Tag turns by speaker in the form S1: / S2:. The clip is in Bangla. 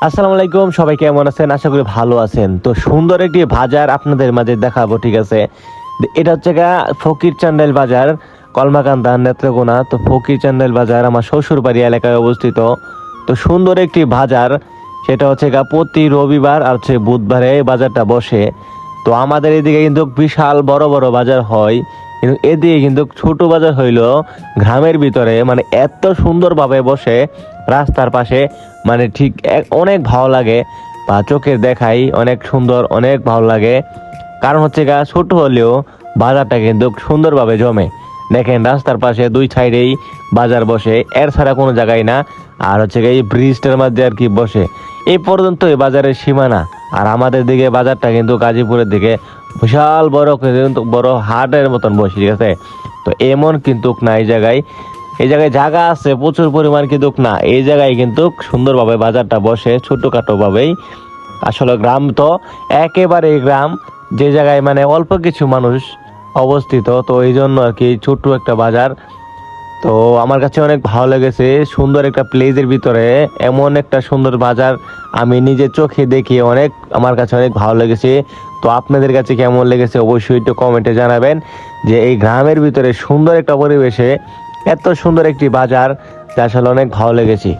S1: আসসালামু আলাইকুম, সবাই কেমন আছেন? আশা করি ভালো আছেন। তো সুন্দর একটি বাজার আপনাদের মাঝে দেখাবো, ঠিক আছে? এটা হচ্ছে গা ফকির চান্দেল বাজার, কলমাকান্দা নেত্রকোনা। তো ফকির চান্দেল বাজার আসলে গ্রাম আমার শ্বশুর বাড়ি এলাকায় অবস্থিত। তো সুন্দর একটি বাজার, সেটা হচ্ছে গা প্রতি রবিবার আর হচ্ছে বুধবারে এই বাজারটা বসে। তো আমাদের এদিকে কিন্তু বিশাল বড় বড় বাজার হয়, কিন্তু এদিকে কিন্তু ছোট বাজার হইলো গ্রামের ভিতরে, মানে এত সুন্দরভাবে বসে রাস্তার পাশে, মানে ঠিক অনেক ভালো লাগে বা চোখের দেখাই অনেক সুন্দর, অনেক ভালো লাগে। কারণ হচ্ছে গা ছোট হলেও বাজারটা কিন্তু সুন্দরভাবে জমে। দেখেন রাস্তার পাশে দুই সাইডেই বাজার বসে, এর ছাড়া কোনো জায়গায় না। আর হচ্ছে গা এই ব্রিজটার মধ্যে আর কি বসে, এই পর্যন্ত এই বাজারের সীমানা। আর আমাদের দিকে বাজারটা কিন্তু গাজীপুরের দিকে বিশাল বড় কিন্তু বড় হাটের মতন বসে, ঠিক আছে? তো এমন কিন্তু না এই জায়গায় জায়গা আছে প্রচুর পরিমাণ, কিন্তু না এই জায়গায় কিন্তু সুন্দরভাবে বাজারটা বসে ছোটখাটো ভাবেই। আসলে গ্রাম তো একেবারে গ্রাম, যে জায়গায় মানে অল্প কিছু মানুষ অবস্থিত, তো এই জন্য আর কি ছোট্ট একটা বাজার। তো আমার কাছে অনেক ভালো লেগেছে, সুন্দর একটা প্লেসের ভিতরে এমন একটা সুন্দর বাজার আমি নিজের চোখে দেখি, অনেক আমার কাছে অনেক ভালো লেগেছে। তো আপনাদের কাছে কেমন লেগেছে অবশ্যই একটু কমেন্টে জানাবেন, যে এই গ্রামের ভিতরে সুন্দর একটা পরিবেশে এত সুন্দর একটি বাজার, যা আসলে অনেক ভালো লেগেছে।